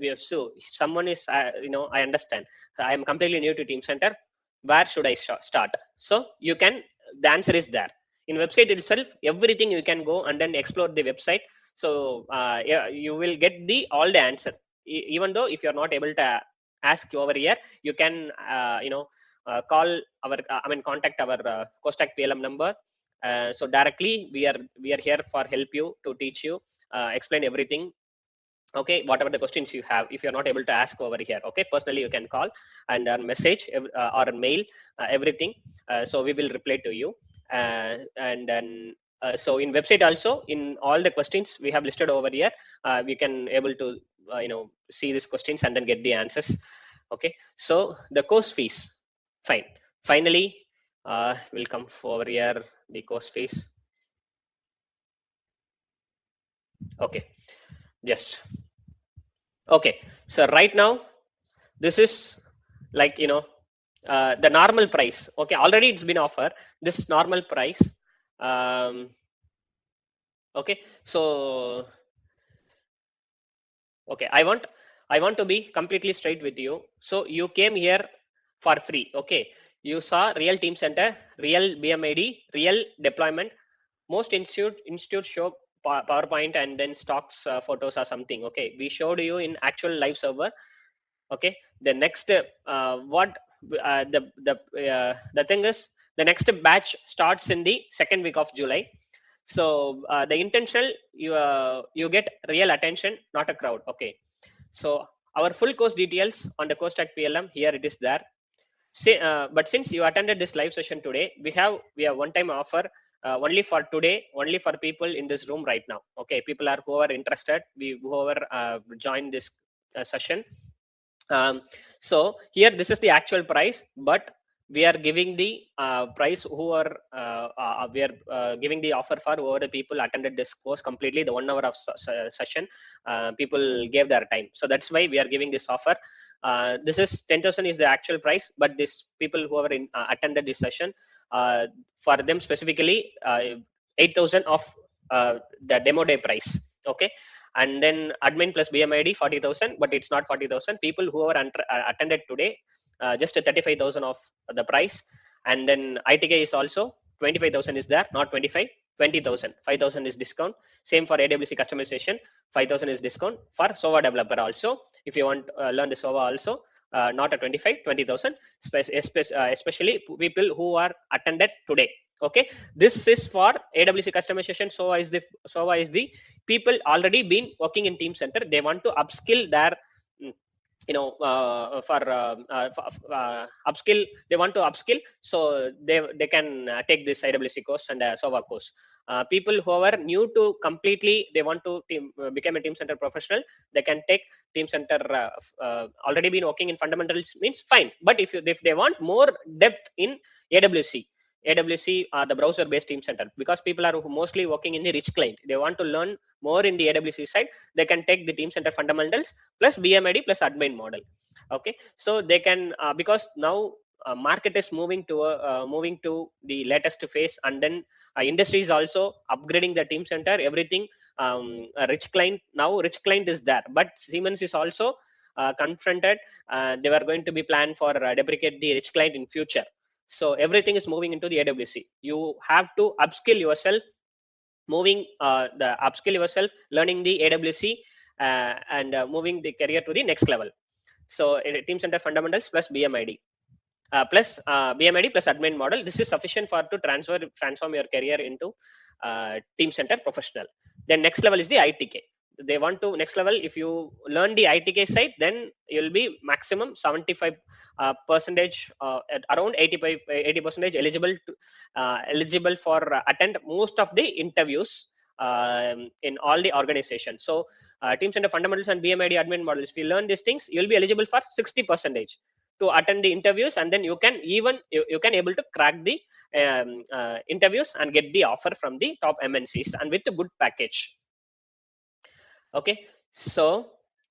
we have, so someone is I understand, I am completely new to Teamcenter, where should I start? So you can, the answer is there in website itself. Everything you can go and then explore the website. So yeah, you will get the all the answer. Even though if you're not able to ask over here, you can call our contact our CoreStack PLM number. So directly we are here for help you to teach you, explain everything. Okay, whatever the questions you have, if you're not able to ask over here, okay, personally you can call and message or a mail, everything. So we will reply to you. And then so in website also, in all the questions we have listed over here, we can able to see these questions and then get the answers. Okay, so the course fees, fine. Finally, we'll come over here, the course fees. Okay, just okay. So right now, this is like the normal price. Okay, already it's been offered. This is normal price. Okay, so okay, I want to be completely straight with you. So you came here for free. Okay, you saw real Teamcenter, real BMIDE, real deployment. Most institutes show PowerPoint and then stocks photos or something. Okay, we showed you in actual live server. Okay, the next the thing is, the next batch starts in the second week of July. So the intentional, you get real attention, not a crowd. Okay, so our full course details on the CoreStack PLM, here it is there. But since you attended this live session today, we have one time offer only for today, only for people in this room right now. Okay, people are who are interested, whoever joined this session. So here this is the actual price, but we are giving the price who are we are giving the offer for whoever the people attended this course completely, the 1 hour of session. People gave their time, so that's why we are giving this offer. This is 10,000 is the actual price, but this people who are attended this session, for them specifically 8,000 of the demo day price. Okay, and then admin plus BMID 40,000, but it's not 40,000. People who are attended today, just 35,000 of the price, and then ITK is also 25,000 is there, not 25, 20,000, 5,000 is discount. Same for AWC customization, 5,000 is discount. For SOA developer also, if you want learn the SOA also, not a 25, 20,000, especially people who are attended today. Okay, this is for AWC customization. SOA is the people already been working in Teamcenter. They want to upskill their upskill. They want to upskill, so they can take this IWC course and SOA course. People who are new to completely, they want to become a Teamcenter professional, they can take Teamcenter. Already been working in fundamentals means fine, but if they want more depth in AWC, the browser-based Teamcenter, because people are mostly working in the rich client, they want to learn more in the AWC side, they can take the Teamcenter fundamentals plus BMID plus admin model. Okay, so they can because now market is moving to the latest phase, and then industry is also upgrading the Teamcenter, everything. A rich client, now rich client is there, but Siemens is also confronted. They were going to be planned for deprecate the rich client in future. So everything is moving into the AWC. You have to upskill yourself, learning the AWC, and moving the career to the next level. So Teamcenter fundamentals plus BMID. BMID plus admin model. This is sufficient for to transform your career into Teamcenter professional. Then next level is the ITK. They want to next level. If you learn the ITK side, then you'll be maximum 75 percentage, around 80% eligible for attend most of the interviews in all the organizations. So Teamcenter fundamentals and BMID admin models, if you learn these things, you'll be eligible for 60% to attend the interviews, and then you can even you can able to crack the interviews and get the offer from the top MNCs and with a good package. Okay, so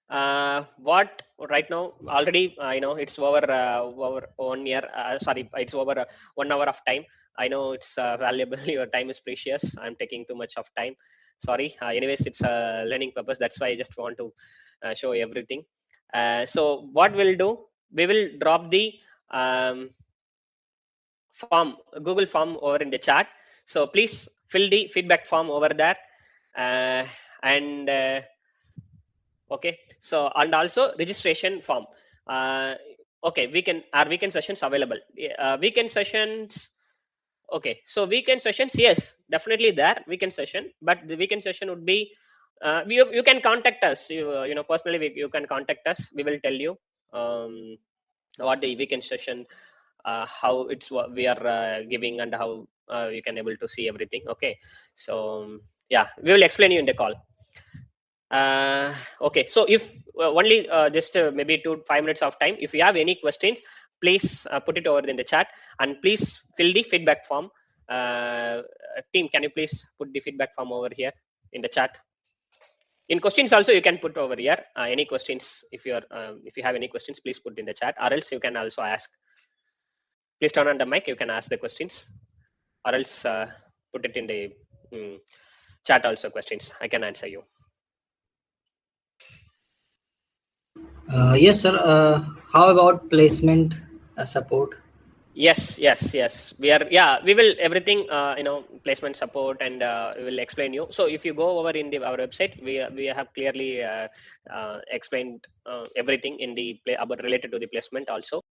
what right now already it's over 1 year, sorry, it's over 1 hour of time. I know it's valuable. Your time is precious. I'm taking too much of time, sorry. Anyways, it's a learning purpose, that's why I just want to show everything. So what we'll do, we will drop the form, Google form over in the chat. So please fill the feedback form over there. And okay, so and also registration form. Okay, weekend sessions available. Weekend sessions. Okay, so weekend sessions, yes, definitely there, weekend session, but the weekend session would be you can contact us, personally. You can contact us, we will tell you what the weekend session, how it's what we are giving, and how you can able to see everything. Okay, so yeah, we will explain you in the call. Okay, so if only just maybe 2 to 5 minutes of time, if you have any questions, please put it over in the chat, and please fill the feedback form. Team, can you please put the feedback form over here in the chat? In questions also you can put over here any questions. If you have any questions, please put in the chat, or else you can also ask. Please turn on the mic, you can ask the questions, or else put it in the chat also questions. I can answer you. Yes, sir. How about placement support? Yes. We are, we will everything, placement support, and we will explain you. So if you go over in our website, we have clearly explained everything in the about related to the placement also.